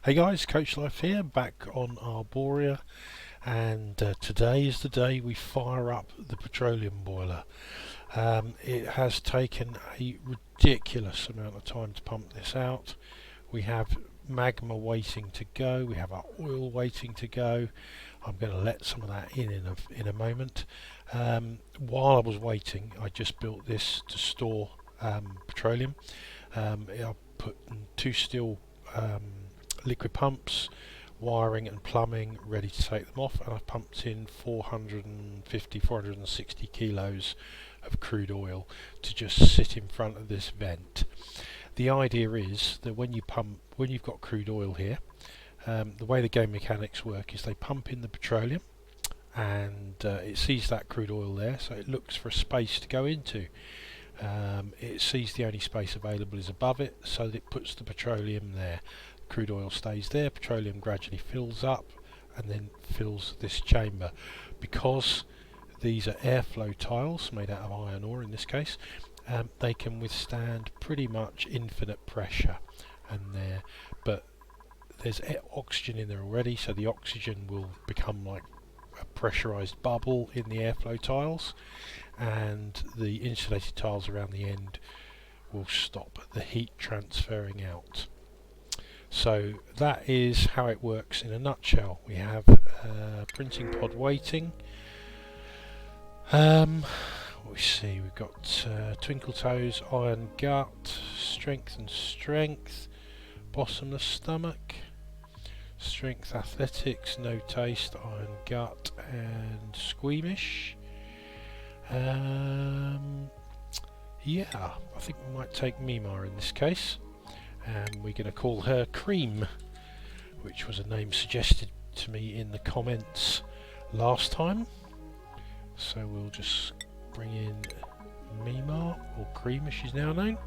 Hey guys, Coach Life here, back on Arboria, and today is the day we fire up the petroleum boiler. It has taken a ridiculous amount of time to pump this out. We have magma waiting to go, we have our oil waiting to go. I'm going to let some of that in a moment. While I was waiting, I just built this to store petroleum. I put two steel liquid pumps, wiring and plumbing ready to take them off, and I've pumped in 460 kilos of crude oil to just sit in front of this vent. The idea is that when you've got crude oil here, the way the game mechanics work is they pump in the petroleum, and it sees that crude oil there, so it looks for a space to go into. It sees the only space available is above it, so that it puts the petroleum there. Crude oil stays there, petroleum gradually fills up and then fills this chamber. Because these are airflow tiles made out of iron ore in this case, they can withstand pretty much infinite pressure, but there's oxygen in there already, so the oxygen will become like a pressurized bubble in the airflow tiles, and the insulated tiles around the end will stop the heat transferring out. So that is how it works in a nutshell. We have printing pod waiting. What we see, we've got twinkle toes, iron gut, strength and strength, bottomless stomach, strength athletics, no taste, iron gut, and squeamish. Yeah, I think we might take Mima in this case, and we're going to call her Cream, which was a name suggested to me in the comments last time. So we'll just bring in Mima, or Cream as she's now known,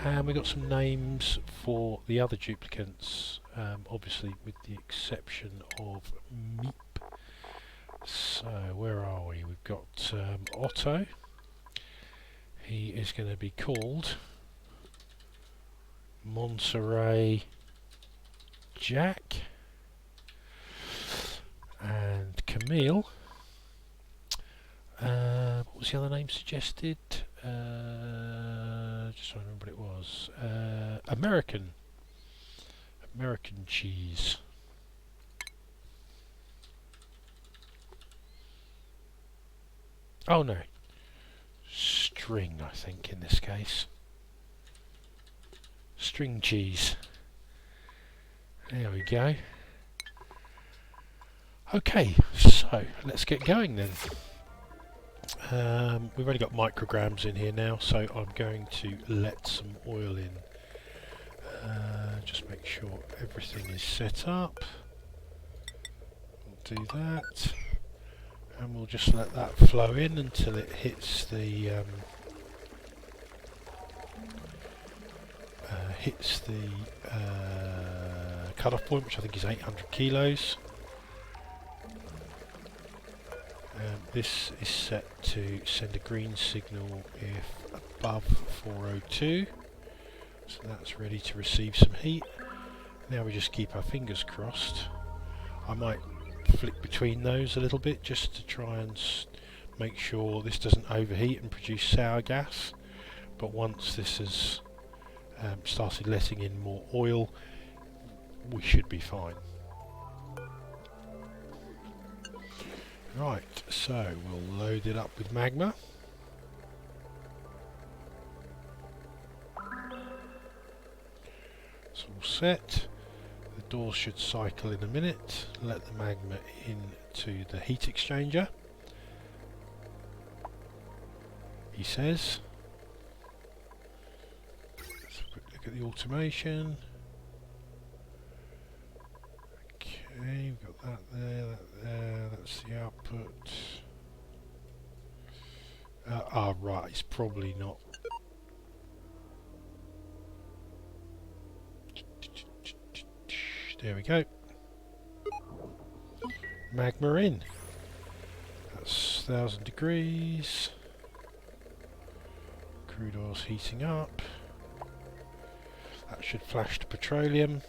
and we've got some names for the other duplicants, obviously with the exception of Meep. So where are we? We've got Otto. He is going to be called Monterey Jack, and Camille. What was the other name suggested? Just trying to remember what it was. American cheese. Oh no, string, I think, in this case. String cheese. There we go. Okay, so let's get going then. We've only got micrograms in here now, so I'm going to let some oil in. Just make sure everything is set up. We'll do that, and we'll just let that flow in until it hits the cut-off point, which I think is 800 kilos. This is set to send a green signal if above 402, so that's ready to receive some heat. Now we just keep our fingers crossed. I might flick between those a little bit just to try and make sure this doesn't overheat and produce sour gas, but once this has started letting in more oil, we should be fine. Right, so we'll load it up with magma. It's all set. The doors should cycle in a minute. Let the magma into the heat exchanger, he says. Let's have a quick look at the automation. Okay, we've got that there, that's the output. Right, it's probably not. There we go. Magma in. That's 1000 degrees. Crude oil's heating up. That should flash to petroleum.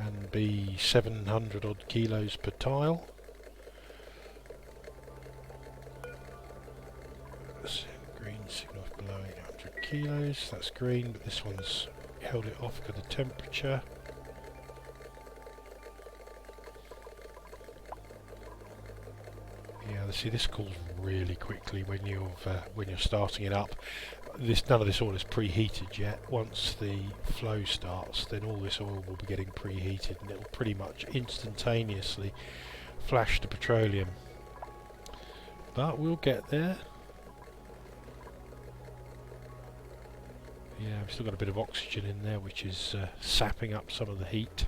and be 700 odd kilos per tile. So green signal below 800 kilos, that's green, but this one's held it off because of the temperature. Yeah, see, this cools really quickly when you're starting it up. None of this oil is preheated yet. Once the flow starts, then all this oil will be getting preheated, and it'll pretty much instantaneously flash to petroleum. But we'll get there. Yeah, we've still got a bit of oxygen in there, which is sapping up some of the heat.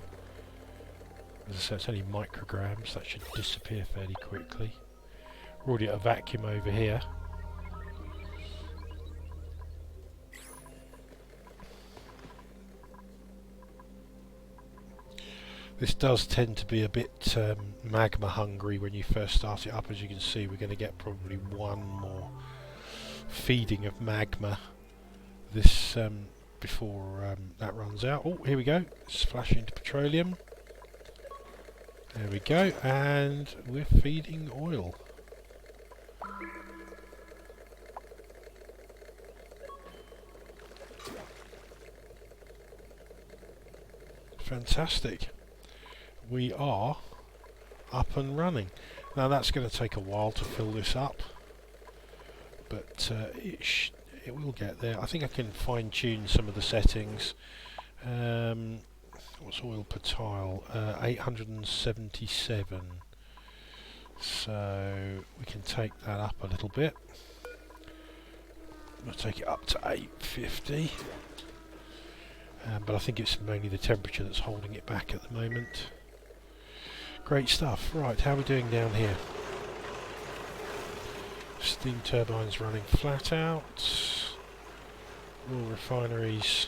As I said, it's only micrograms. That should disappear fairly quickly. We're already at a vacuum over here. This does tend to be a bit magma hungry when you first start it up. As you can see, we're going to get probably one more feeding of magma this before that runs out. Oh, here we go. It's flashing to petroleum. There we go, and we're feeding oil. Fantastic. We are up and running. Now that's going to take a while to fill this up, but it will get there. I think I can fine tune some of the settings. What's oil per tile? 877. So we can take that up a little bit. We'll take it up to 850. But I think it's mainly the temperature that's holding it back at the moment. Great stuff. Right, how are we doing down here? Steam turbines running flat out. All refineries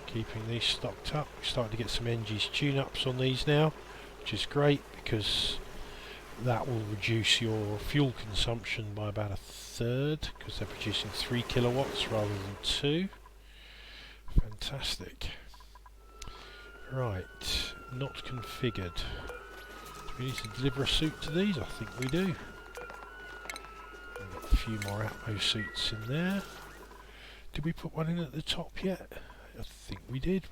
keeping these stocked up. We're starting to get some NG's tune-ups on these now, which is great because that will reduce your fuel consumption by about a third because they're producing 3 kilowatts rather than 2. Fantastic. Right, not configured. Do we need to deliver a suit to these? I think we do. We've got a few more Atmo suits in there. Did we put one in at the top yet? I think we did,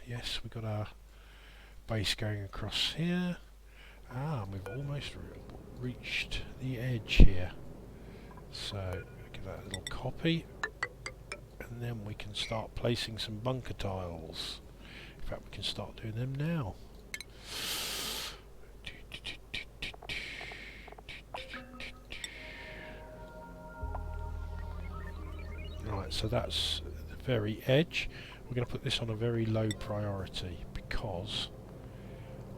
Yes, we got our base going across here. And we've almost reached the edge here. So, give that a little copy. And then we can start placing some bunker tiles. In fact, we can start doing them now. Right, so that's the very edge. We're going to put this on a very low priority because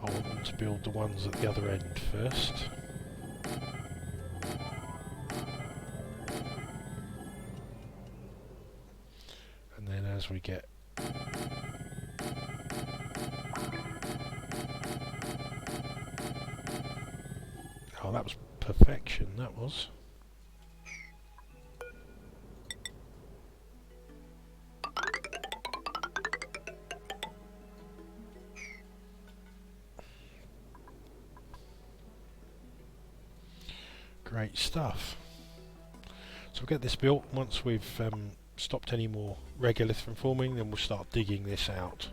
I want to build the ones at the other end first. And then as we get oh, that was perfection, that was. Great stuff. So we'll get this built. Once we've stopped any more regolith from forming, then we'll start digging this out.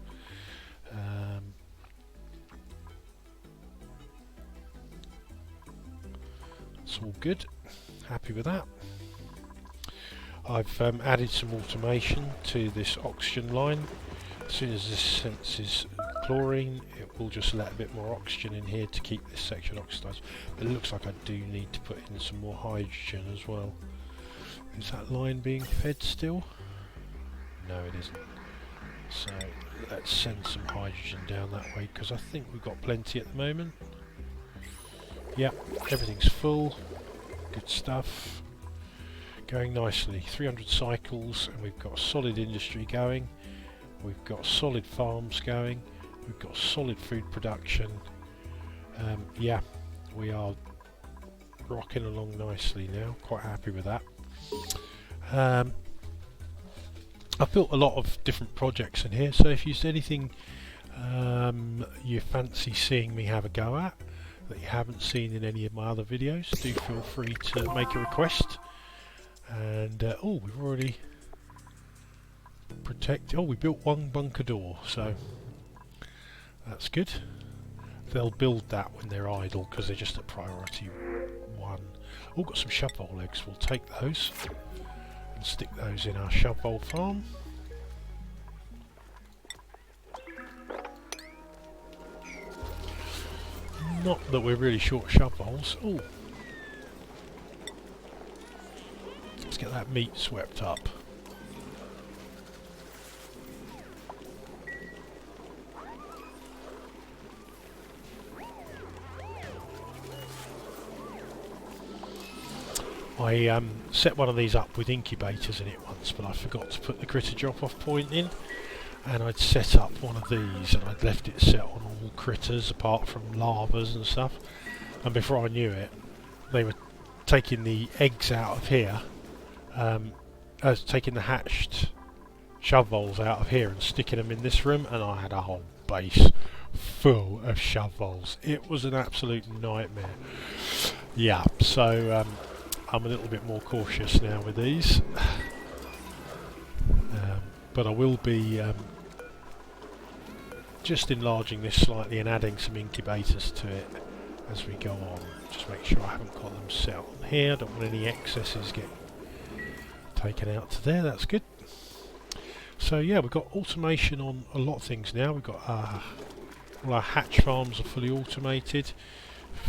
It's all good. Happy with that. I've added some automation to this oxygen line. As soon as this senses chlorine, it will just let a bit more oxygen in here to keep this section oxidized. But it looks like I do need to put in some more hydrogen as well. Is that line being fed still? No, it isn't. So let's send some hydrogen down that way because I think we've got plenty at the moment. Yep, everything's full. Good stuff. Going nicely. 300 cycles and we've got a solid industry going. We've got solid farms going. We've got solid food production. Yeah, we are rocking along nicely now. Quite happy with that. I've built a lot of different projects in here, so if you see anything you fancy seeing me have a go at that you haven't seen in any of my other videos, do feel free to make a request. And oh, we've already we built one bunker door, so that's good. They'll build that when they're idle because they're just at priority 1. Oh, got some shovel eggs, we'll take those and stick those in our shovel farm. Not that we're really short shovels. Oh, let's get that meat swept up. I set one of these up with incubators in it once, but I forgot to put the critter drop-off point in, and I'd set up one of these and I'd left it set on all critters apart from larvas and stuff, and before I knew it they were taking the eggs out of here, taking the hatched shovelvoles out of here and sticking them in this room, and I had a whole base full of shovelvoles. It was an absolute nightmare. Yeah, so I'm a little bit more cautious now with these, but I will be just enlarging this slightly and adding some incubators to it as we go on. Just make sure I haven't got them set on here. Don't want any excesses getting taken out to there. That's good. So yeah, we've got automation on a lot of things now. We've got all our hatch farms are fully automated.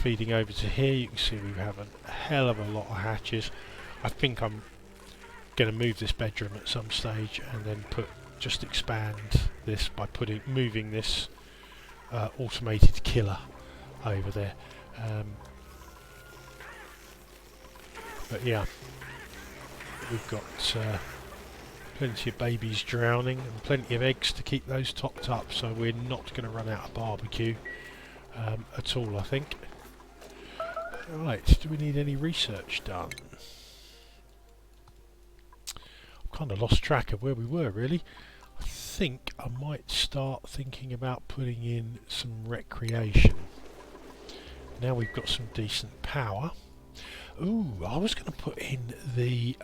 Feeding over to here, you can see we have a hell of a lot of hatches. I think I'm going to move this bedroom at some stage and then just expand this by moving this automated killer over there. But yeah, we've got plenty of babies drowning and plenty of eggs to keep those topped up, so we're not going to run out of barbecue at all, I think. Right, do we need any research done? I've kind of lost track of where we were, really. I think I might start thinking about putting in some recreation. Now we've got some decent power. Ooh, I was going to put in the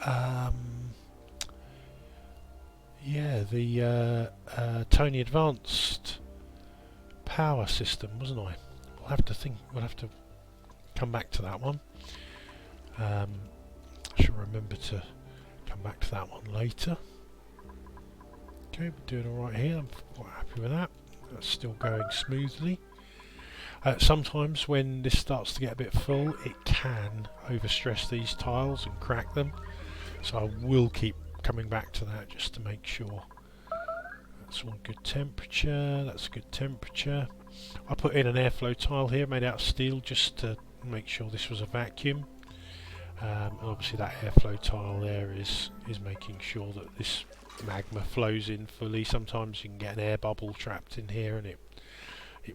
Tony Advanced power system, wasn't I? We'll have to come back to that one. I should remember to come back to that one later. Okay, we're doing alright here. I'm quite happy with that. That's still going smoothly. Sometimes when this starts to get a bit full, it can overstress these tiles and crack them. So I will keep coming back to that just to make sure. That's one good temperature. That's a good temperature. I put in an airflow tile here made out of steel just to make sure this was a vacuum. Obviously that airflow tile there is making sure that this magma flows in fully. Sometimes you can get an air bubble trapped in here and it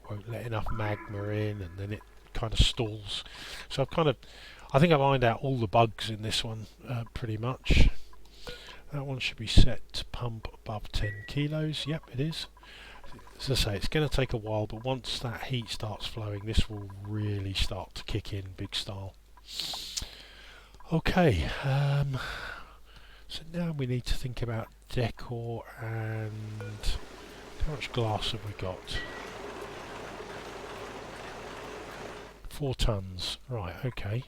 won't let enough magma in, and then it kind of stalls. So I think I've ironed out all the bugs in this one pretty much. That one should be set to pump above 10 kilos. Yep, it is. As I say, it's going to take a while, but once that heat starts flowing, this will really start to kick in big style. Okay, so now we need to think about decor and how much glass have we got? 4 tons. Right, okay.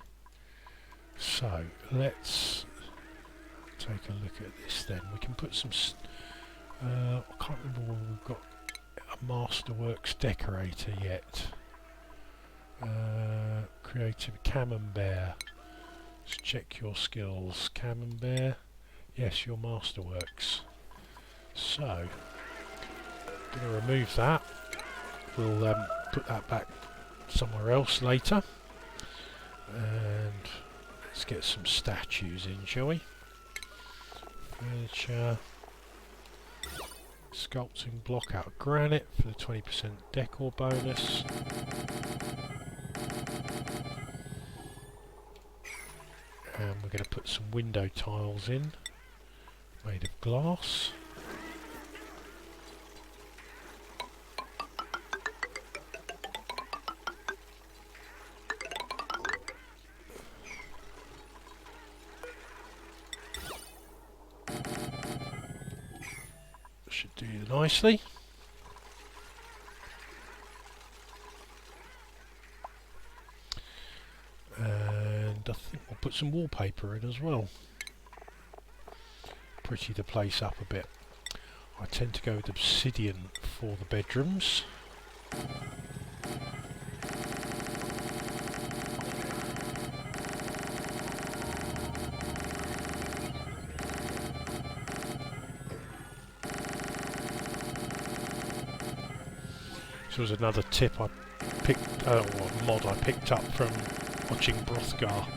So let's take a look at this then. We can put some I can't remember when we've got a Masterworks decorator yet. Creative Camembert. Let's check your skills. Camembert. Yes, your Masterworks. So, I'm going to remove that. We'll put that back somewhere else later. And let's get some statues in, shall we? Furniture. Sculpting block out of granite for the 20% decor bonus. And we're going to put some window tiles in, made of glass. should do nicely. And I think we'll put some wallpaper in as well. Pretty the place up a bit. I tend to go with obsidian for the bedrooms. This was another tip I picked, or mod I picked up from watching Brothgar.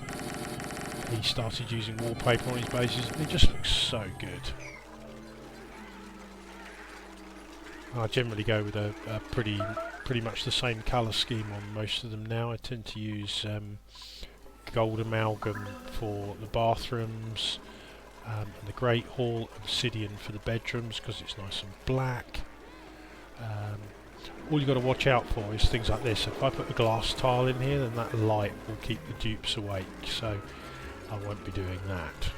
He started using wallpaper on his bases and it just looks so good. I generally go with a pretty much the same colour scheme on most of them now. I tend to use gold amalgam for the bathrooms, and the Great Hall, obsidian for the bedrooms because it's nice and black. All you've got to watch out for is things like this. If I put a glass tile in here, then that light will keep the dupes awake, so I won't be doing that.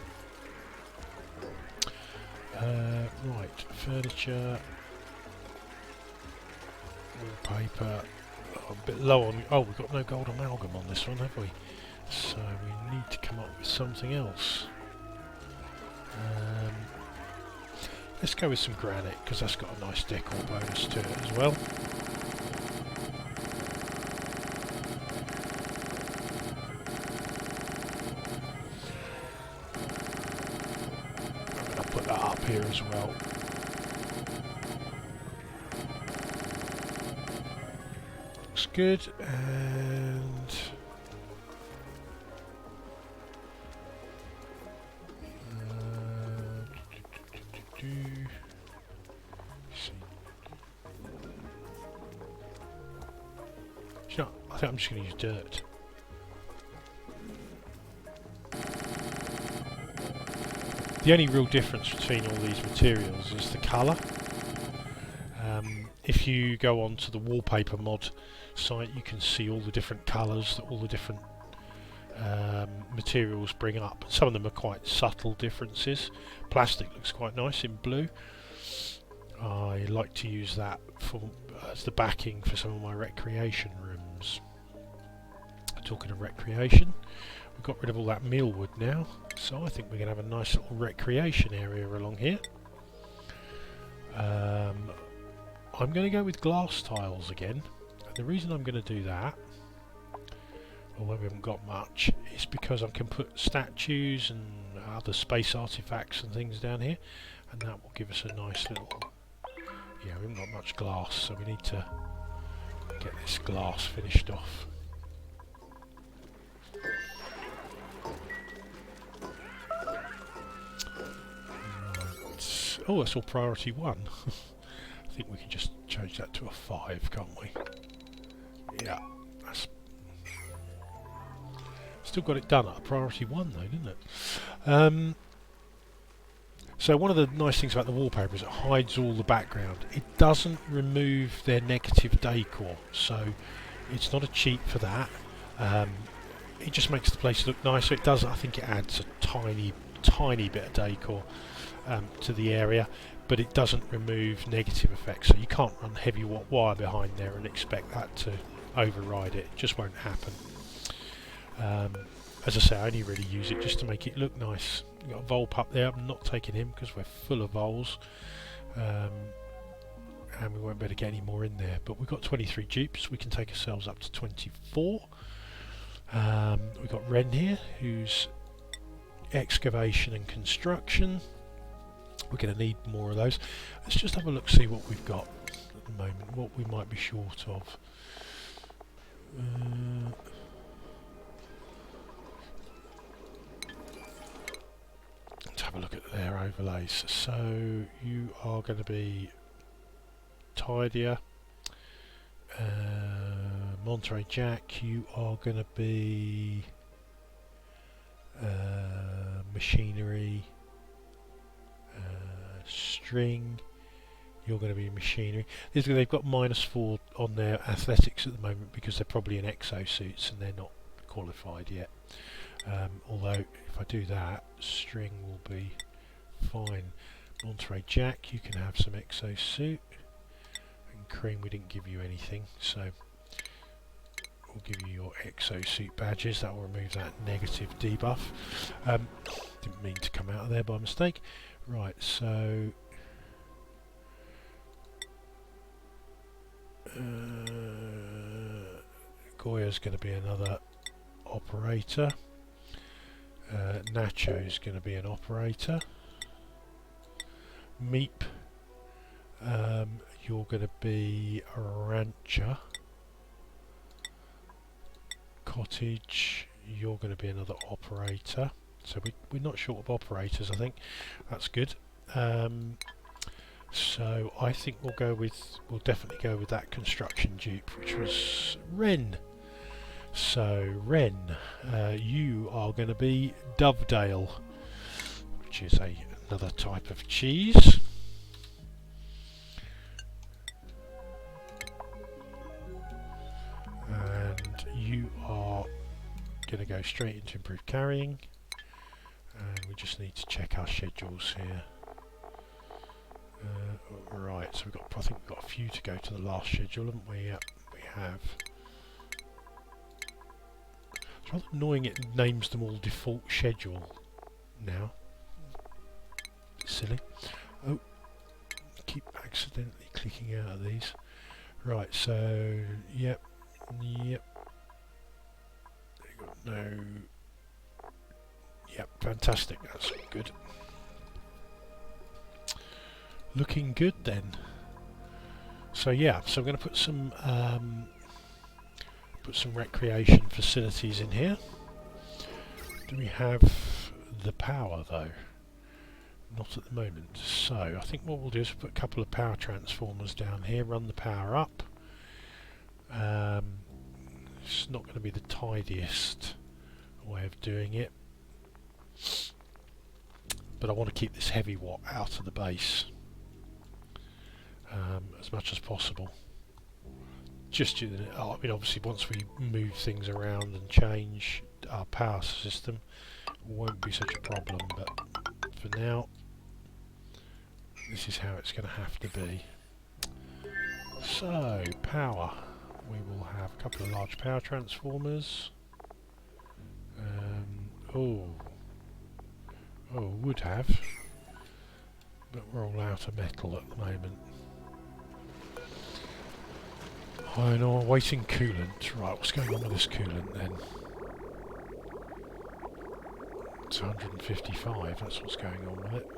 Right, furniture, wallpaper. Oh, a bit low on. Oh, we've got no gold amalgam on this one, have we? So we need to come up with something else. Let's go with some granite because that's got a nice decor bonus to it as well. I'm going to put that up here as well. Looks good, and I think I'm just going to use dirt. The only real difference between all these materials is the colour. If you go onto the wallpaper mod site, you can see all the different colours that all the different materials bring up. Some of them are quite subtle differences. Plastic looks quite nice in blue. I like to use that for as the backing for some of my recreation rooms. Talking of recreation, we've got rid of all that mealwood now, so I think we're going to have a nice little recreation area along here. I'm going to go with glass tiles again, and the reason I'm going to do that, although we haven't got much, is because I can put statues and other space artifacts and things down here, and that will give us a nice little... Yeah, we haven't got much glass, so we need to get this glass finished off. Right. Oh, that's all priority 1. I think we can just change that to a 5, can't we? Yeah, that's still got it done at a priority 1 though, didn't it? So one of the nice things about the wallpaper is it hides all the background. It doesn't remove their negative decor, so it's not a cheat for that. It just makes the place look nicer. It does. I think it adds a tiny bit of decor to the area, but it doesn't remove negative effects. So you can't run heavy wire behind there and expect that to override it. It just won't happen. As I say, I only really use it just to make it look nice. We've got a vole pup there. I'm not taking him because we're full of voles, and we won't be able to get any more in there. But we've got 23 dupes. We can take ourselves up to 24. We've got Ren here, who's excavation and construction. We're going to need more of those. Let's just have a look, see what we've got at the moment, what we might be short of. Let's have a look at their overlays. So you are going to be tidier. Monterey Jack, you are going to be machinery. String, you're going to be machinery. They've got -4 on their athletics at the moment because they're probably in exosuits and they're not qualified yet. Although if I do that, string will be fine. Monterey Jack, you can have some exosuit. And Cream, we didn't give you anything, so we'll give you your exosuit badges. That will remove that negative debuff. Didn't mean to come out of there by mistake. Right, so Goya's going to be another operator. Nacho's going to be an operator. Meep, you're going to be a rancher. Cottage, you're going to be another operator. So we're not short of operators, I think. That's good. So I think we'll definitely go with that construction dupe, which was Wren. So Wren, you are going to be Dovedale, which is another type of cheese. And you are going to go straight into improved carrying. And we just need to check our schedules here. Right, so I think we've got a few to go to the last schedule, haven't we? Yep, we have. It's rather annoying it names them all default schedule now. Bit silly. Oh, keep accidentally clicking out of these. Right, so yep. No. Yep, fantastic. That's good. Looking good then. So yeah, so I'm going to put some recreation facilities in here. Do we have the power though? Not at the moment. So I think what we'll do is put a couple of power transformers down here, run the power up. It's not going to be the tidiest way of doing it, but I want to keep this heavy watt out of the base as much as possible. Just, I mean, obviously once we move things around and change our power system, it won't be such a problem, but for now this is how it's going to have to be. So power, we will have a couple of large power transformers. Would have, but we're all out of metal at the moment. Iron ore, waiting coolant. Right, what's going on with this coolant then? It's 155, that's what's going on with it.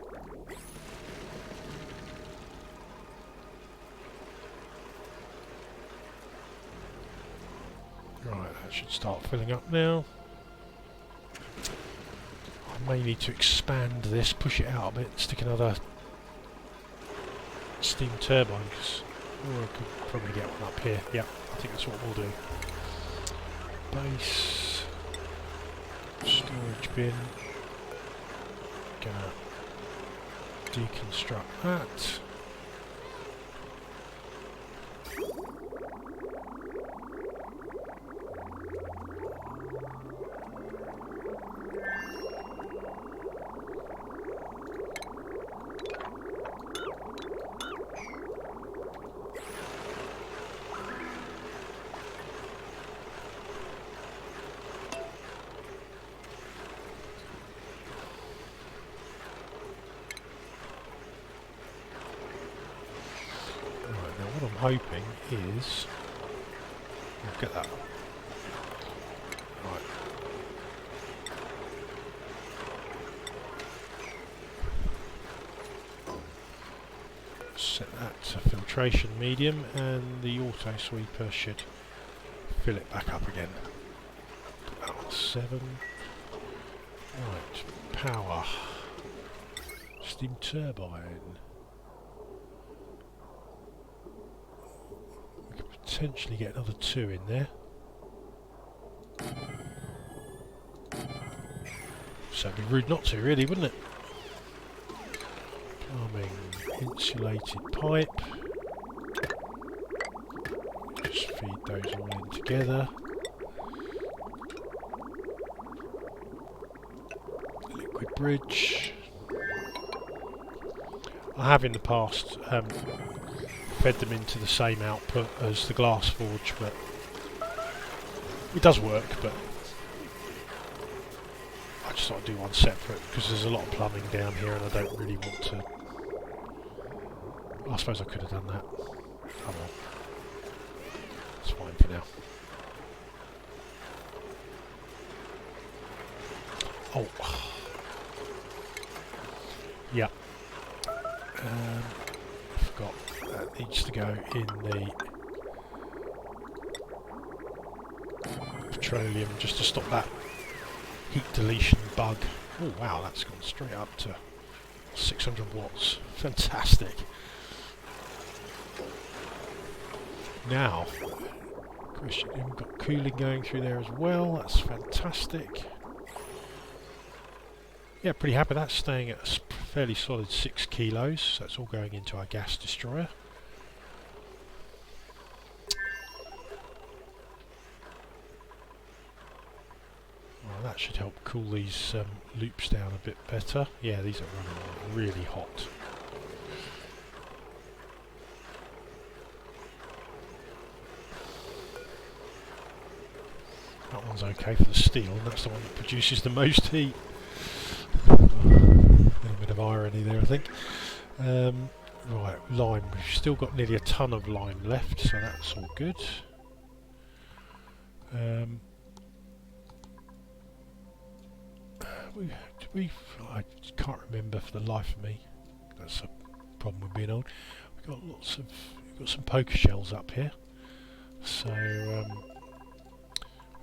Right, that should start filling up now. I may need to expand this, push it out a bit, stick another steam turbine, or I could probably get one up here. Yeah, I think that's what we'll do. Base, storage bin, gonna deconstruct that. What I'm hoping is we'll get that. Right. Set that to filtration medium, and the auto sweeper should fill it back up again. Put that on 7. Right, power. Steam turbine. Potentially get another 2 in there. So it'd be rude not to, really, wouldn't it? Plumbing, insulated pipe. Just feed those all in together. Liquid bridge. I have in the past fed them into the same output as the glass forge, but it does work, but I just thought I'd do one separate because there's a lot of plumbing down here and I don't really want to. I suppose I could have done that. Oh well. It's fine for now. Oh. Yeah. I forgot. That needs to go in the petroleum just to stop that heat deletion bug. Oh wow, that's gone straight up to 600 watts. Fantastic. Now, question, we've got cooling going through there as well. That's fantastic. Yeah, pretty happy that's staying at a fairly solid 6 kilos. So that's all going into our gas destroyer. Well, that should help cool these loops down a bit better. Yeah, these are running really hot. That one's okay for the steel, and that's the one that produces the most heat. A little bit of irony there, I think. Right, lime. We've still got nearly a ton of lime left, so that's all good. I can't remember for the life of me. That's a problem with being old. We've got some poker shells up here, so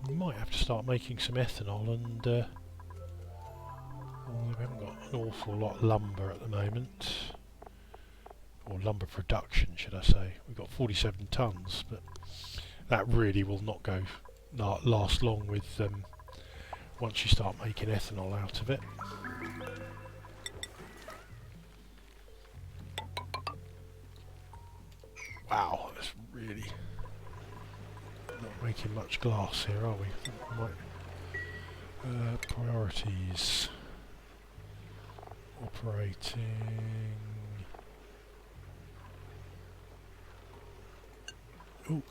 we might have to start making some ethanol, and we haven't got an awful lot of lumber at the moment, or lumber production should I say. We've got 47 tonnes, but that really will not last long with once you start making ethanol out of it. Wow, that's really not making much glass here, are we? Priorities. Operating. Ooh.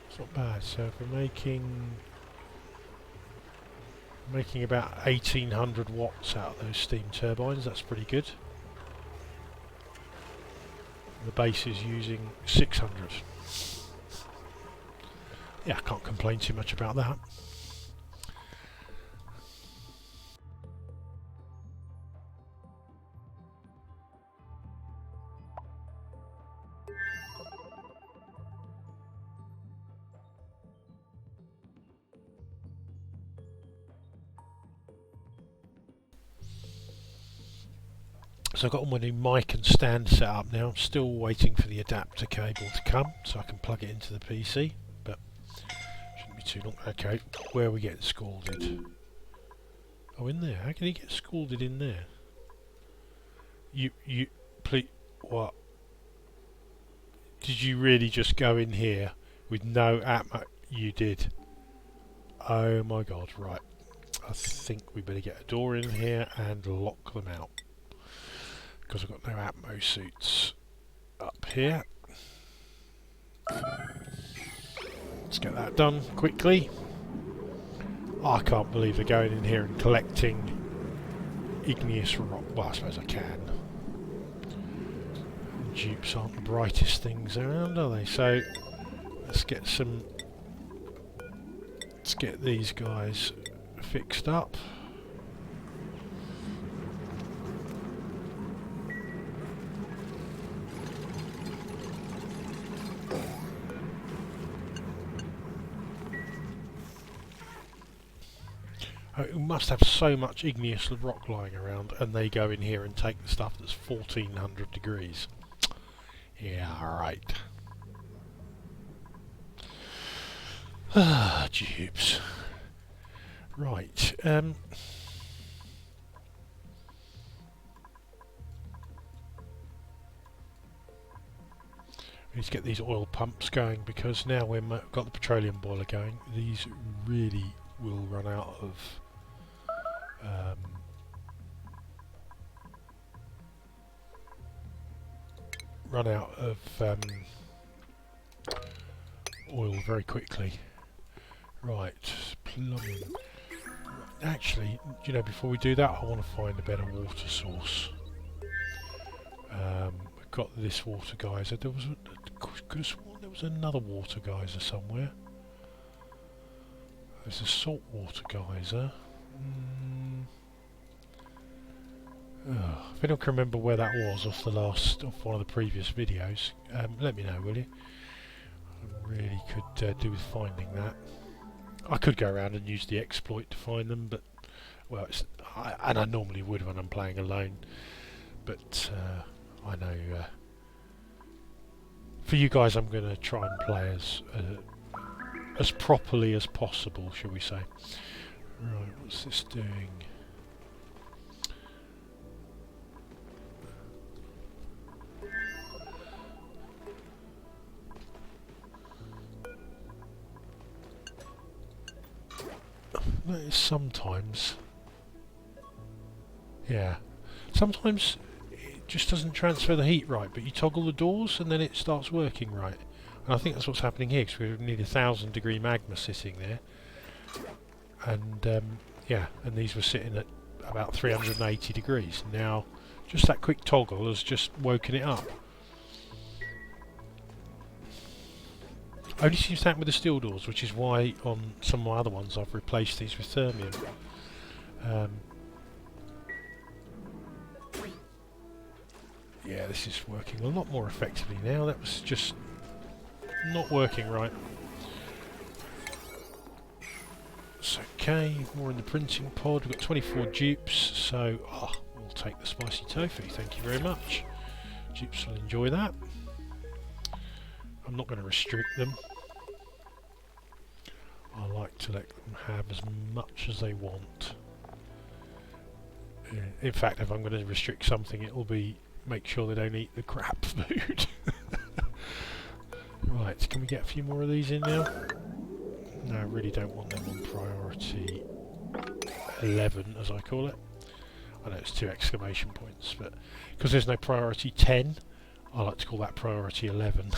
It's not bad. So if we're making about 1800 watts out of those steam turbines, that's pretty good. The base is using 600. Yeah, I can't complain too much about that. So I've got all my new mic and stand set up now. I'm still waiting for the adapter cable to come so I can plug it into the PC, but shouldn't be too long. Okay, where are we getting scalded? Oh, in there. How can you get scalded in there? Please, what? Did you really just go in here with no atmo? You did. Oh my god, right. I think we better get a door in here and lock them out, because I've got no atmo suits up here. Let's get that done quickly. Oh, I can't believe they're going in here and collecting igneous rock. Well, I suppose I can. Dupes aren't the brightest things around, are they? So let's get these guys fixed up. We must have so much igneous rock lying around, and they go in here and take the stuff that's 1400 degrees. Yeah, right. Ah, dupes. Right. We need to get these oil pumps going, because now we've got the petroleum boiler going, these really will run out of oil very quickly. Right, plumbing. Actually, you know, before we do that, I want to find a better water source. We've got this water geyser. Could have sworn there was another water geyser somewhere. There's a salt water geyser. If anyone can remember where that was off one of the previous videos, let me know, will you? I really could do with finding that. I could go around and use the exploit to find them, but well, I normally would when I'm playing alone. But I know for you guys, I'm going to try and play as properly as possible, shall we say? Right, what's this doing? That is sometimes, yeah, sometimes it just doesn't transfer the heat right, but you toggle the doors and then it starts working right. And I think that's what's happening here, because we need 1,000-degree magma sitting there, and yeah, and these were sitting at about 380 degrees. Now, just that quick toggle has just woken it up. Only seems to happen with the steel doors, which is why on some of my other ones I've replaced these with thermium. Yeah, this is working a lot more effectively now. That was just not working right. It's okay, more in the printing pod. We've got 24 dupes, so we'll take the spicy tofu, thank you very much. Dupes will enjoy that. I'm not going to restrict them. I like to let them have as much as they want. In fact, if I'm going to restrict something, it will be make sure they don't eat the crap food. Right, can we get a few more of these in now? No, I really don't want them on priority 11, as I call it. I know it's 2 exclamation points, but because there's no priority 10, I like to call that priority 11.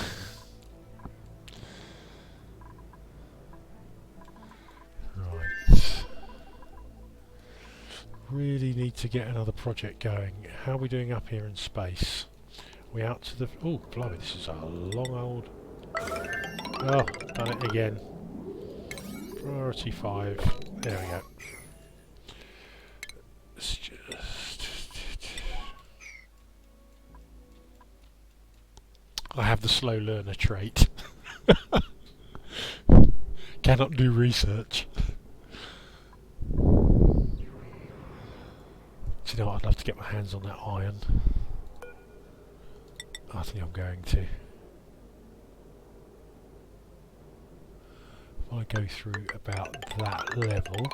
Right. Really need to get another project going. How are we doing up here in space? We out to the... Oh, blimey, this is a long old... Oh, done it again. Priority 5. There we go. Let's just... I have the slow learner trait. Cannot do research. Do you know what? I'd love to get my hands on that iron. I think I'm going to. If I go through about that level,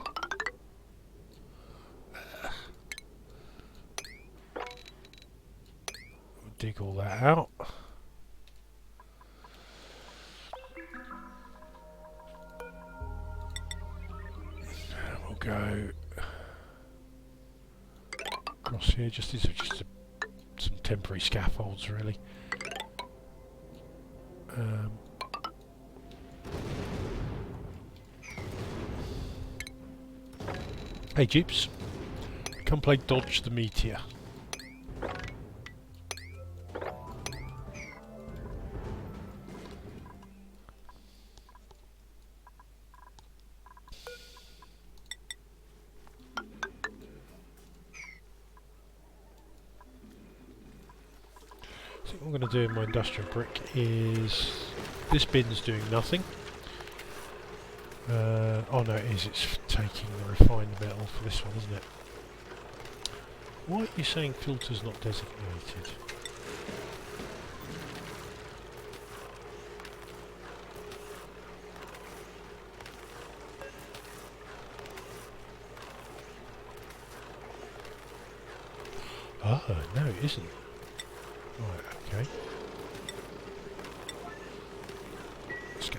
we'll dig all that out. We'll go across here. These are just some temporary scaffolds, really. Hey Jeeps, come play Dodge the Meteor. So what I'm going to do in my industrial brick is, this bin's doing nothing. Oh no, it is, it's taking the refined metal for this one, isn't it? Why are you saying filter's not designated? Oh, no it isn't. Right, okay.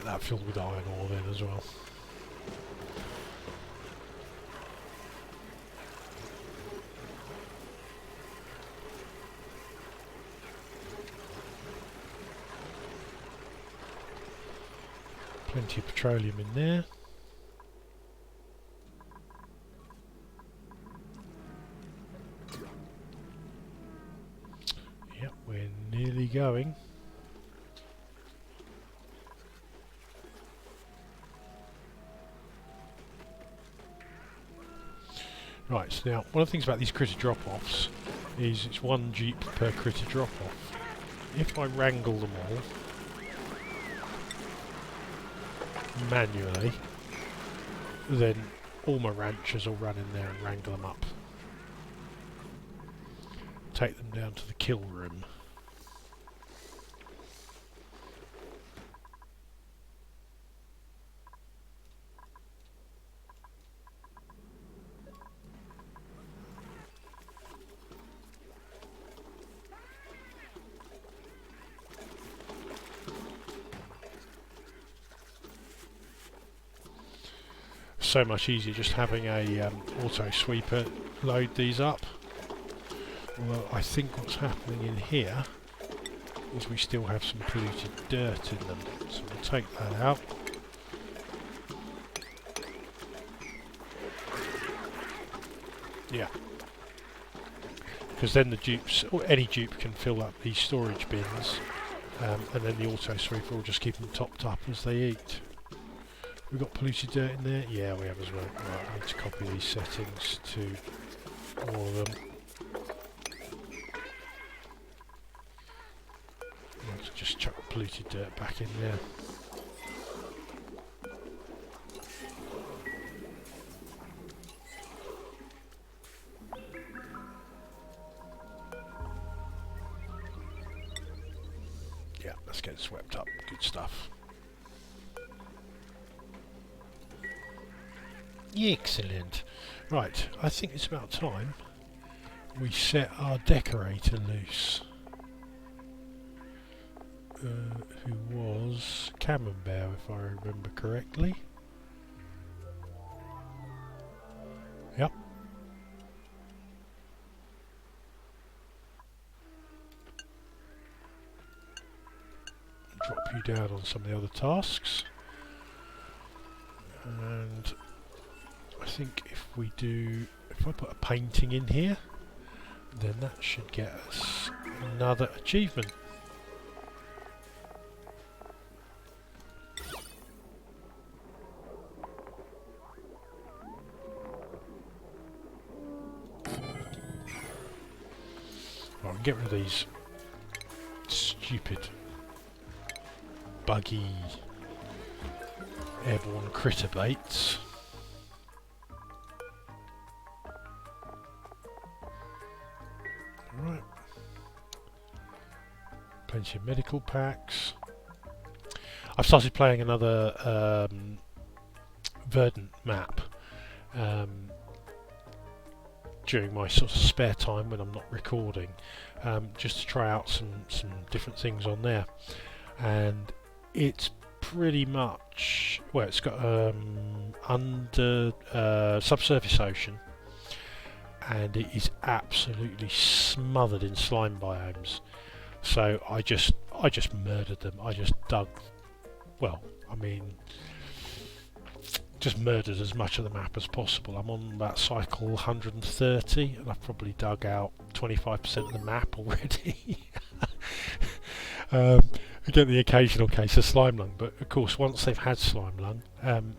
that filled with iron ore then as well. Plenty of petroleum in there. Yep, we're nearly going. Right, so now one of the things about these critter drop-offs is it's 1 jeep per critter drop-off. If I wrangle them all manually, then all my ranchers will run in there and wrangle them up. Take them down to the kill room. So much easier just having a auto sweeper load these up. Well, I think what's happening in here is we still have some polluted dirt in them, so we'll take that out. Yeah, because then the dupes, or any dupe, can fill up these storage bins, and then the auto sweeper will just keep them topped up as they eat. We've got polluted dirt in there? Yeah, we have as well. Right, I need to copy these settings to all of them. Let's just chuck polluted dirt back in there. Yeah, let's get it swept up. Good stuff. Excellent. Right, I think it's about time we set our decorator loose. Who was Camembert, if I remember correctly. Yep. Drop you down on some of the other tasks. And I think if I put a painting in here, then that should get us another achievement. Well, I can get rid of these stupid, buggy, airborne critter baits. Right. Plenty of medical packs. I've started playing another Verdant map during my sort of spare time when I'm not recording, just to try out some different things on there, and it's pretty much, well, it's got under subsurface ocean, and it is absolutely smothered in slime biomes. So I just murdered them. I just dug, well, I mean, just murdered as much of the map as possible. I'm on that cycle 130, and I've probably dug out 25% of the map already. We get the occasional case of slime lung, but of course once they've had slime lung,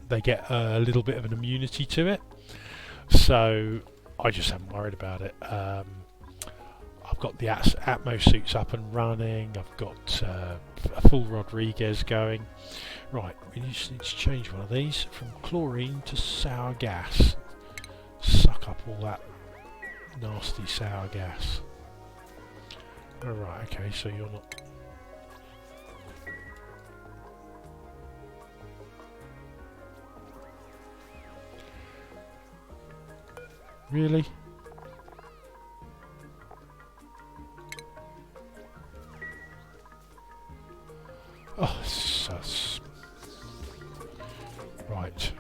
they get a little bit of an immunity to it. So I just haven't worried about it. I've got the Atmo suits up and running. I've got a full Rodriguez going. Right, we just need to change one of these from chlorine to sour gas. Suck up all that nasty sour gas. Alright, okay, so you're not... Really? Oh, sus. Right.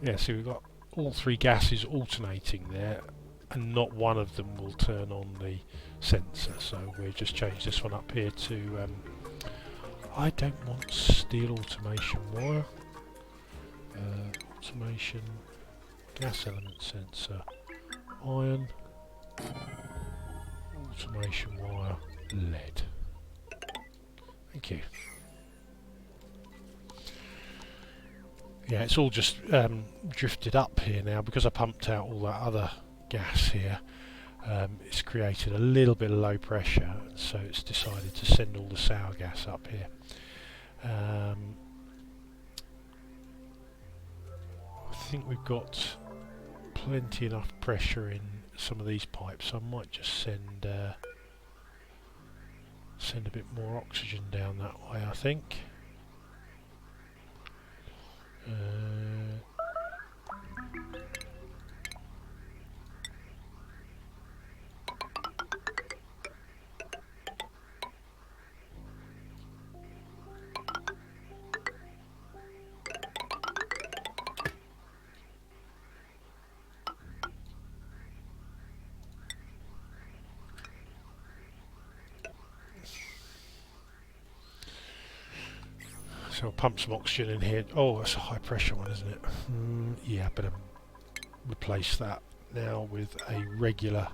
Yeah, so we've got all three gases alternating there, and not one of them will turn on the sensor. So we'll just change this one up here to I don't want steel automation wire. Automation, gas element sensor, iron, automation wire, lead. Thank you. Yeah, it's all just drifted up here now because I pumped out all that other gas here. It's created a little bit of low pressure, so it's decided to send all the sour gas up here. I think we've got plenty enough pressure in some of these pipes, so I might just send a bit more oxygen down that way, I think. So I'll pump some oxygen in here. Oh, that's a high pressure one, isn't it? Yeah, better replace that now with a regular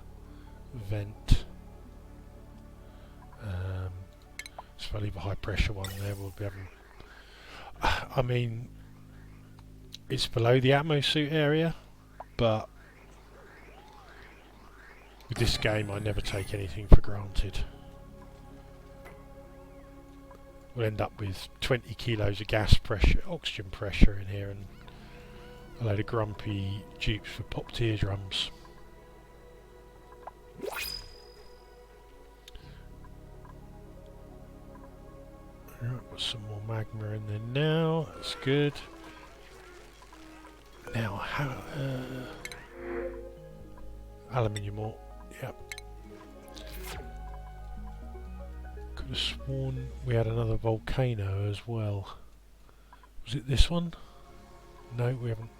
vent. So if I leave a high pressure one there, we'll be having... I mean, it's below the atmosuit area, but with this game I never take anything for granted. We'll end up with 20 kilos of gas pressure, oxygen pressure in here, and a load of grumpy dupes for popped eardrums. Right, got some more magma in there now, that's good. Now, how... aluminium ore, yep. Could have sworn we had another volcano as well. Was it this one? No, we haven't.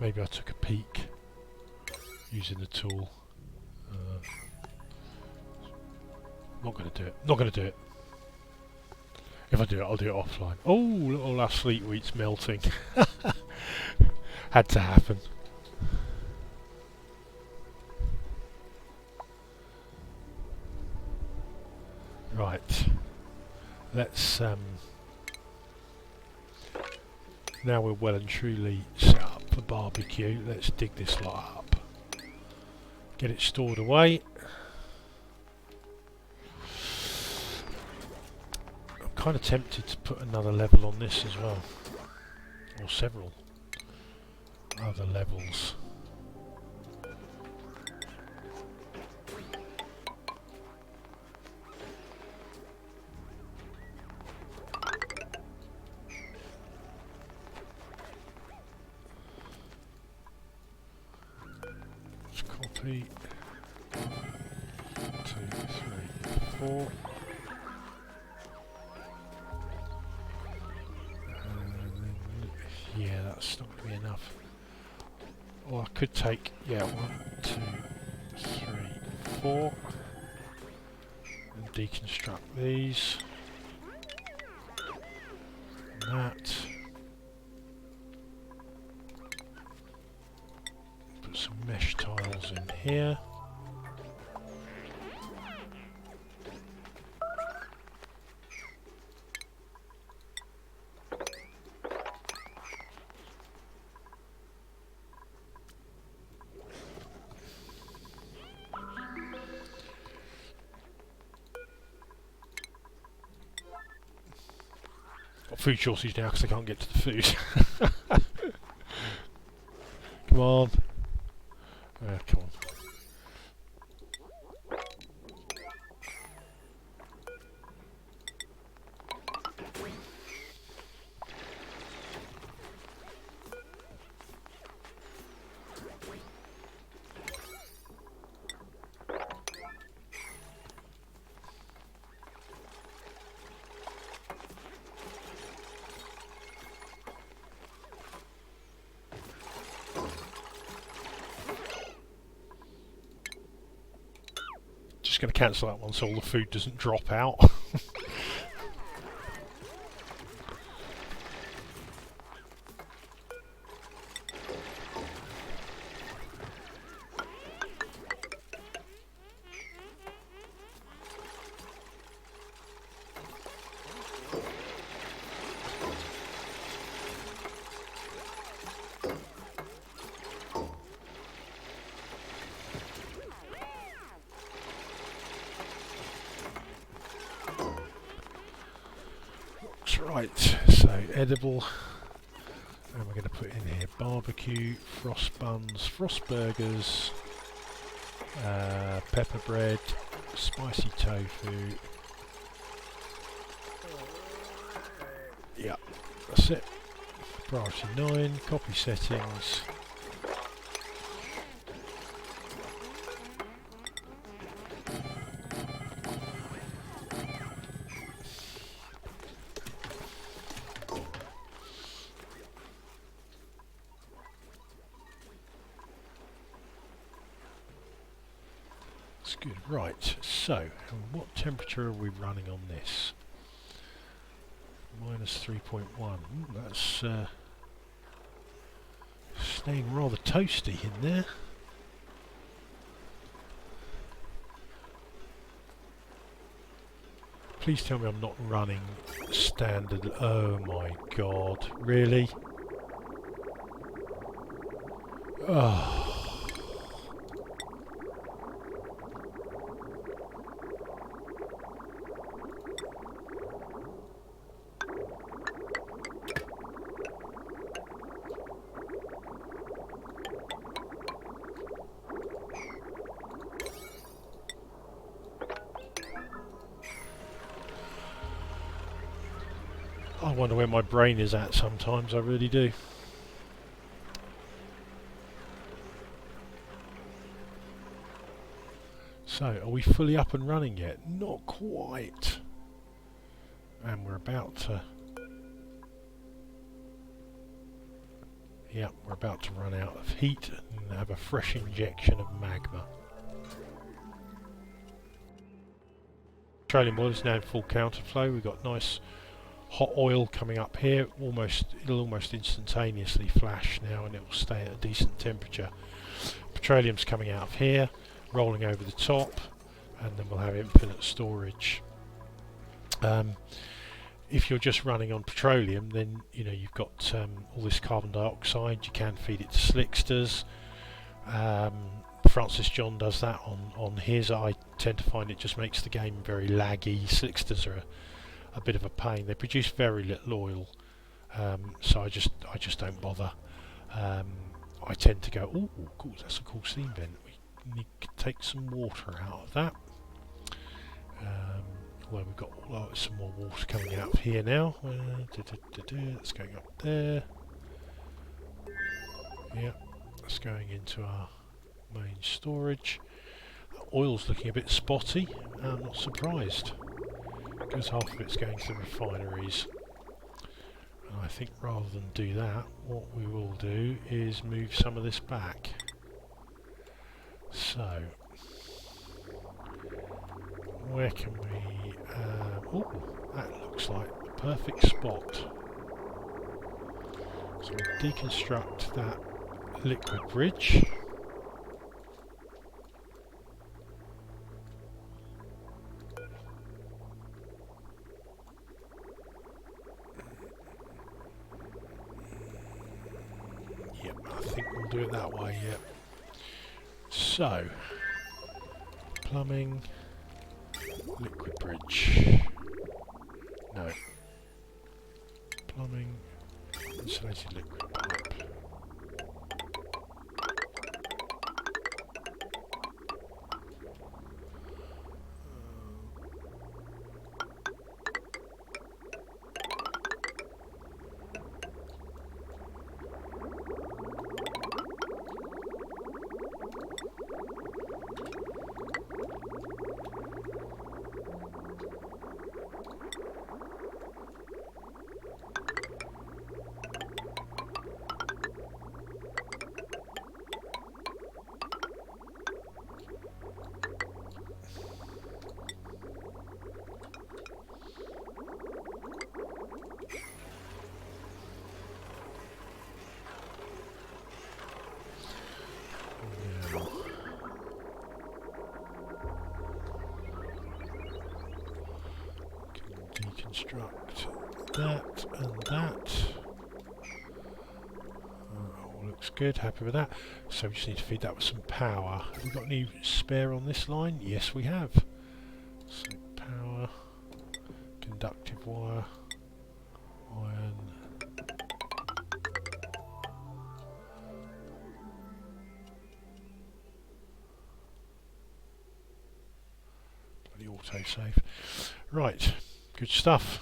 Maybe I took a peek using the tool. Not going to do it. Not going to do it. If I do it, I'll do it offline. Oh, look at all our sleet wheat's melting. Had to happen. Right. Let's now we're well and truly set up for barbecue. Let's dig this lot up. Get it stored away. I'm kind of tempted to put another level on this as well. Or several other levels. Copy 1, 2, 3, 4. Yeah, that's not going to be enough. Or I could take, yeah, 1, 2, 3, 4 and deconstruct these. And that. Put some mesh tiles in here. Got food shortage now because I can't get to the food. Come on. Come on. going to cancel that one so all the food doesn't drop out. Right, so edible, and we're going to put in here barbecue, frost buns, frost burgers, pepper bread, spicy tofu. Yeah, that's it. Priority 9, copy settings. That's good. Right, so what temperature are we running on this? Minus 3.1. That's staying rather toasty in there. Please tell me I'm not running standard. Oh my god, really? Oh. I wonder where my brain is at sometimes, I really do. So, are we fully up and running yet? Not quite. And we're about to... yeah, we're about to run out of heat and have a fresh injection of magma. Petroleum oil is now in full counterflow. We've got nice hot oil coming up here. It'll almost instantaneously flash now, and it will stay at a decent temperature. Petroleum's coming out of here, rolling over the top, and then we'll have infinite storage. If you're just running on petroleum, then you've got all this carbon dioxide. You can feed it to slicksters. Francis John does that on his. I tend to find it just makes the game very laggy. Slicksters are a bit of a pain. They produce very little oil, so I just don't bother. I tend to go, oh, cool, that's a cool steam vent. We need to take some water out of that. Well, we've got some more water coming out of here now. That's going up there. Yeah, that's going into our main storage. Oil's looking a bit spotty. I'm not surprised, because half of it's going to the refineries. And I think rather than do that, what we will do is move some of this back. So, where can we... oh, that looks like the perfect spot. So we'll deconstruct that liquid bridge. Yep, I think we'll do it that way, yep. So, plumbing, liquid bridge. No. Plumbing, insulated liquid pipe. construct that and that. All looks good, happy with that. So we just need to feed that with some power. Have we got any spare on this line? Yes, we have. So power, conductive wire, iron. Bloody autosave. Right, good stuff.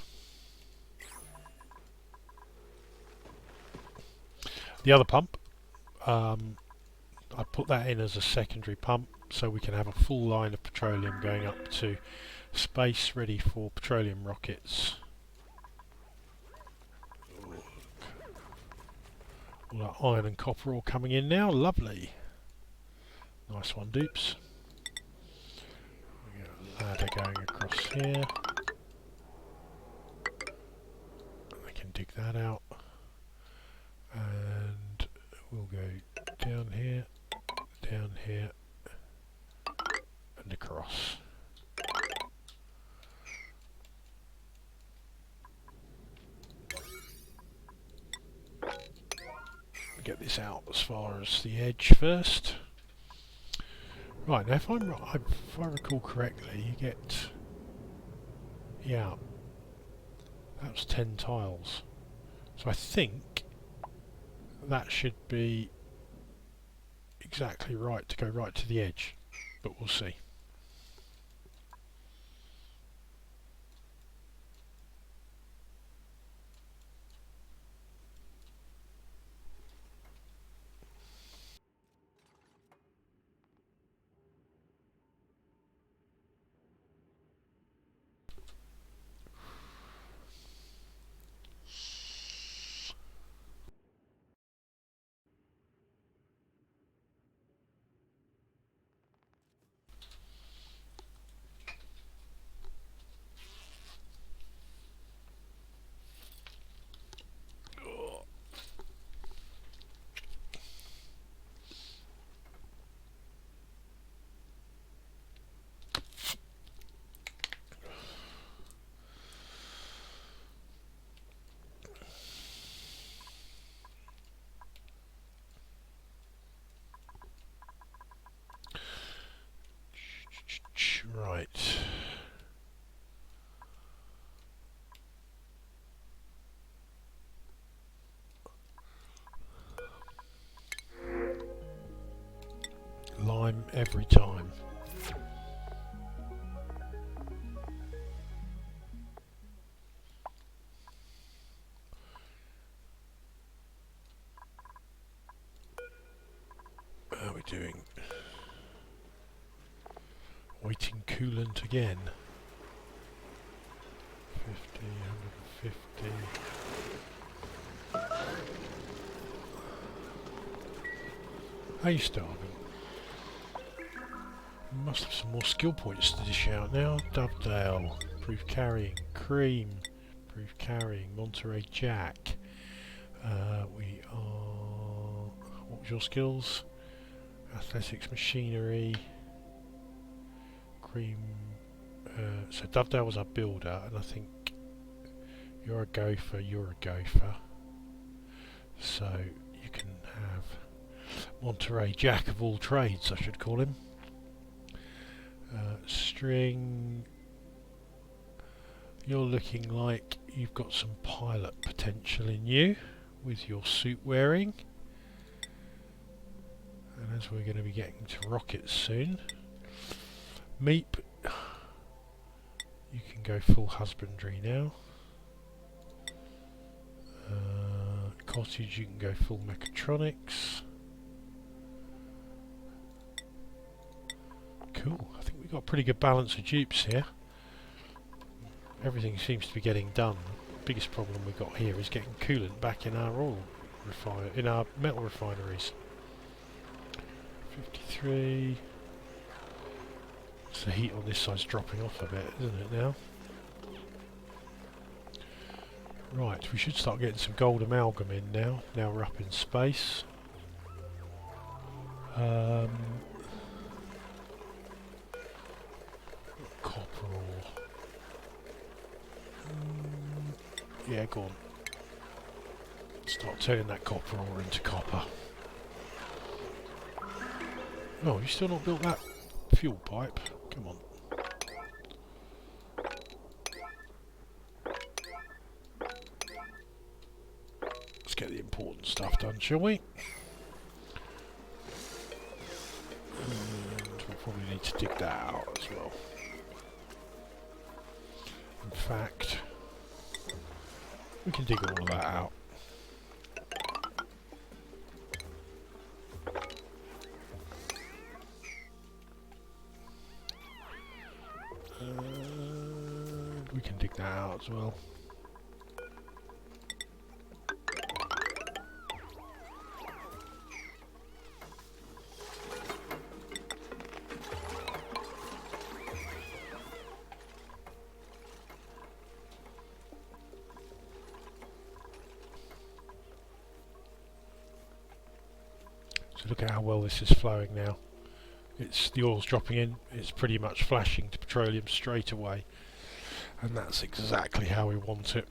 The other pump, I put that in as a secondary pump so we can have a full line of petroleum going up to space ready for petroleum rockets. All that iron and copper all coming in now, lovely. Nice one, dupes. We got a ladder going across here. I can dig that out. And we'll go down here, and across. Get this out as far as the edge first. Right, now if I recall correctly, you get, yeah, that was 10 tiles. So I think that should be exactly right to go right to the edge, but we'll see. Right. Lime every time. How are we doing? Waiting coolant again. 50, 150. Are you starving? Must have some more skill points to dish out now. Dovedale, proof carrying, cream, proof carrying, Monterey Jack. We are. What was your skills? Athletics, machinery, cream. So Dovedale was our builder, and I think you're a gopher. You're a gopher. So you can have Monterey Jack of all trades, I should call him. String. You're looking like you've got some pilot potential in you with your suit wearing. And as we're going to be getting to rockets soon. Meep. You can go full husbandry now. Cottage, you can go full mechatronics. Cool, I think we've got a pretty good balance of dupes here. Everything seems to be getting done. The biggest problem we've got here is getting coolant back in our in our metal refineries. 53. So the heat on this side's dropping off a bit, isn't it now? Right, we should start getting some gold amalgam in now. Now we're up in space. Copper ore. Yeah, go on. Start turning that copper ore into copper. Oh, you still not built that fuel pipe? Come on. Let's get the important stuff done, shall we? And we'll probably need to dig that out as well. In fact, we can dig all of that out. And we can dig that out as well. So look at how well this is flowing now. The oil's dropping in, it's pretty much flashing to petroleum straight away, and that's exactly how we want it.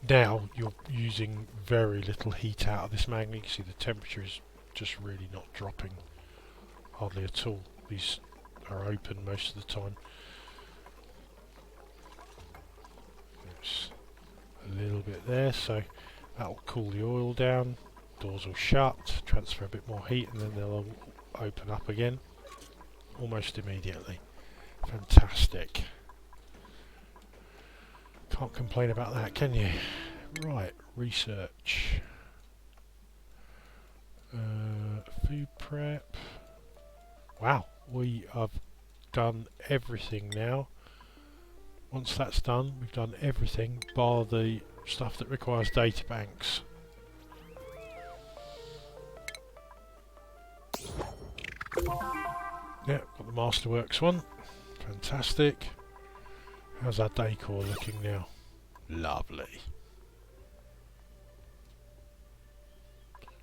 Now you're using very little heat out of this magnet. You can see the temperature is just really not dropping hardly at all. These are open most of the time. There's a little bit there, so that'll cool the oil down. Doors will shut, transfer a bit more heat, and then they'll open up again almost immediately. Fantastic. Can't complain about that, can you? Right, research. Food prep. Wow, we have done everything now. Once that's done, we've done everything bar the stuff that requires data banks. Yeah, got the Masterworks one. Fantastic. How's our decor looking now? Lovely.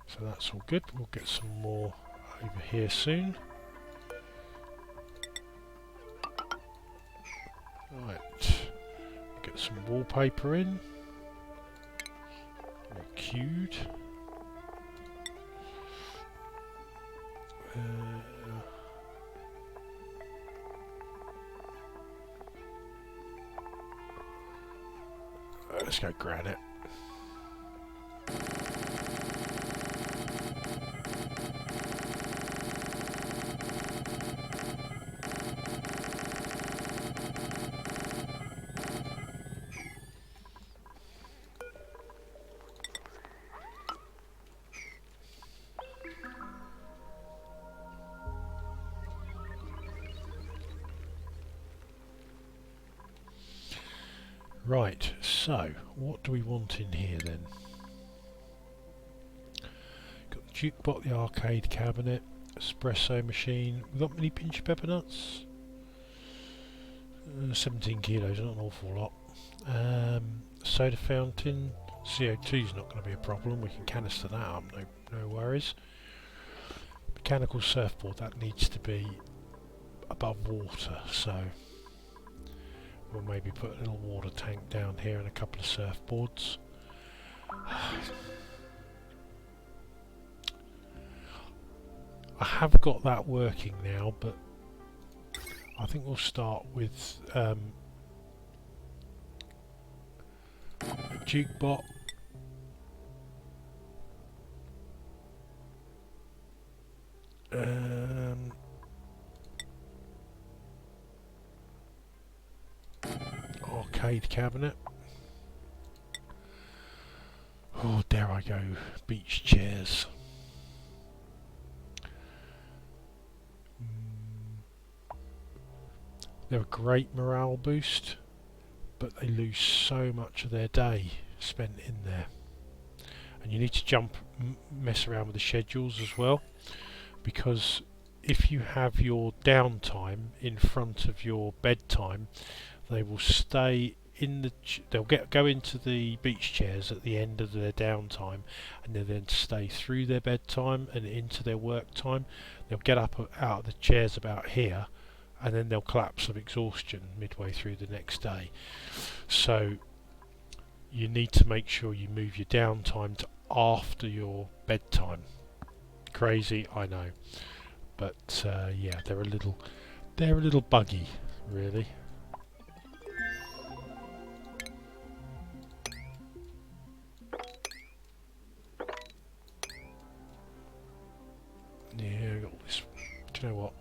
So that's all good. We'll get some more over here soon. Right. Get some wallpaper in. All queued. Let's go granite. Right, so what do we want in here then? Got the jukebox, the arcade cabinet, espresso machine. We've got many pinch pepper nuts. 17 kilos, not an awful lot. Soda fountain. CO2 is not going to be a problem. We can canister that up, no worries. Mechanical surfboard, that needs to be above water, so we'll maybe put a little water tank down here and a couple of surfboards. I have got that working now, but I think we'll start with a jukebox. Arcade cabinet. Oh, dare I go, beach chairs. They're a great morale boost, but they lose so much of their day spent in there. And you need to mess around with the schedules as well, because if you have your downtime in front of your bedtime, they will stay in the they'll go into the beach chairs at the end of their downtime, and they'll then stay through their bedtime and into their work time. They'll get up out of the chairs about here, and then they'll collapse of exhaustion midway through the next day. So you need to make sure you move your downtime to after your bedtime. Crazy, I know, but yeah, they're a little buggy, really. Yeah, I got all this. Do you know what?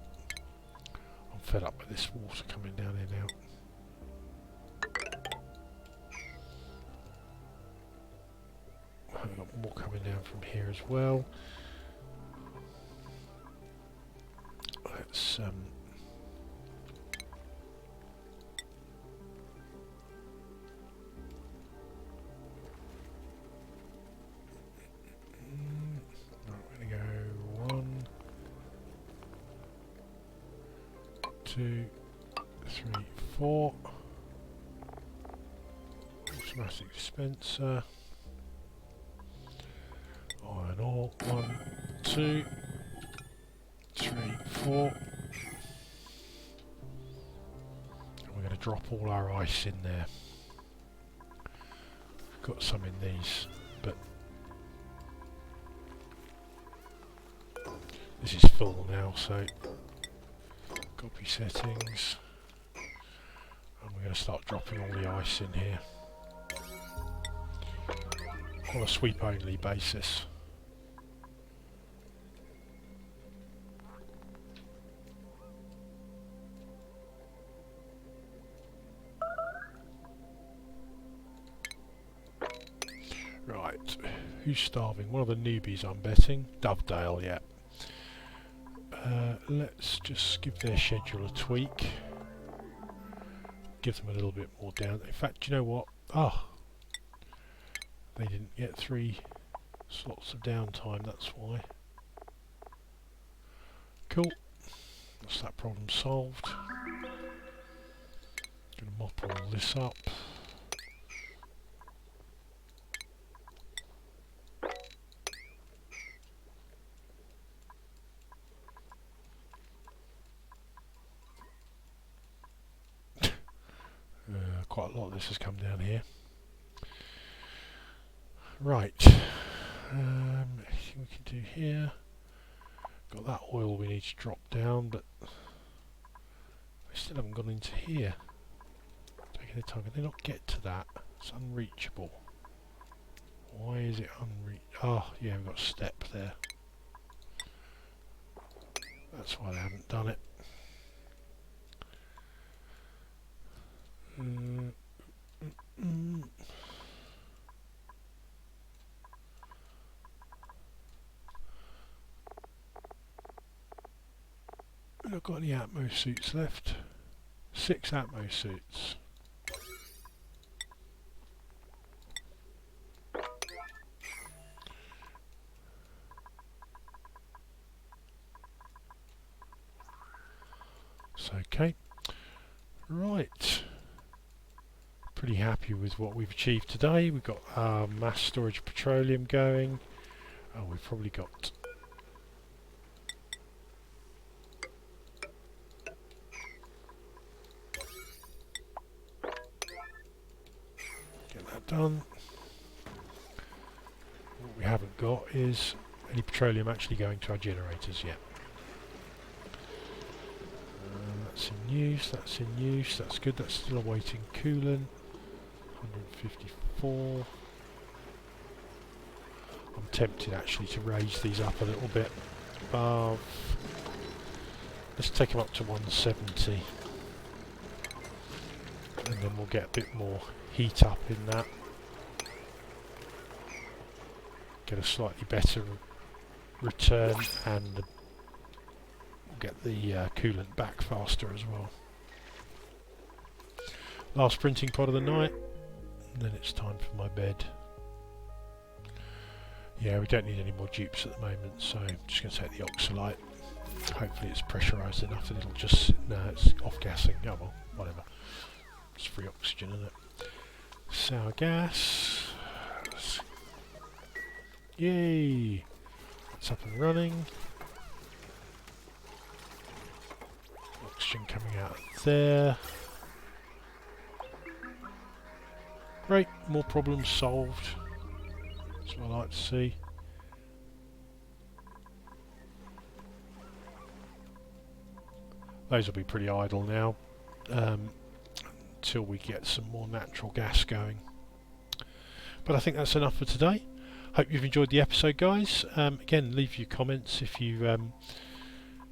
I'm fed up with this water coming down here now. I've got more coming down from here as well. Let's I'm going to go 1, 2, 3, 4. Automatic dispenser. Iron ore. 1, 2, 3, 4. And we're going to drop all our ice in there. We've got some in these, but this is full now, so copy settings. And we're going to start dropping all the ice in here on a sweep only basis. Right, who's starving? One of the newbies, I'm betting. Dovedale, yeah. Let's just give their schedule a tweak. Give them a little bit more down. In fact, do you know what? Oh, they didn't get 3 slots of downtime, that's why. Cool. That's that problem solved. Gonna mop all this up. Quite a lot of this has come down here. Right. Anything we can do here? Got that oil we need to drop down, but I still haven't gone into here. Taking the time. Can they not get to that? It's unreachable. Why is it unreachable? Oh, yeah, we've got a step there. That's why they haven't done it. We've not got any Atmo suits left. 6 Atmo suits. It's okay. Right. Pretty happy with what we've achieved today. We've got our mass storage of petroleum going. Oh, we've probably got get that done. What we haven't got is any petroleum actually going to our generators yet. That's in use, that's in use, that's good, that's still awaiting coolant. 154. I'm tempted actually to raise these up a little bit above. Let's take them up to 170. And then we'll get a bit more heat up in that. Get a slightly better return, and we'll get the coolant back faster as well. Last printing pot of the night, and then it's time for my bed. Yeah, we don't need any more dupes at the moment, so I'm just going to take the oxalite. Hopefully it's pressurised enough that it'll just... No, it's off gassing. Oh well, whatever. It's free oxygen, isn't it? Sour gas. Yay! It's up and running. Oxygen coming out there. Great, more problems solved. That's what I like to see. Those will be pretty idle now until we get some more natural gas going. But I think that's enough for today. Hope you've enjoyed the episode, guys. Again, leave your comments if you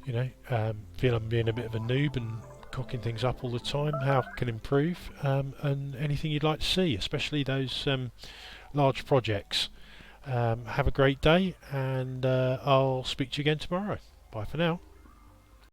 feel I'm being a bit of a noob and cocking things up all the time. How I can improve, and anything you'd like to see, especially those large projects. Have a great day, and I'll speak to you again tomorrow. Bye for now.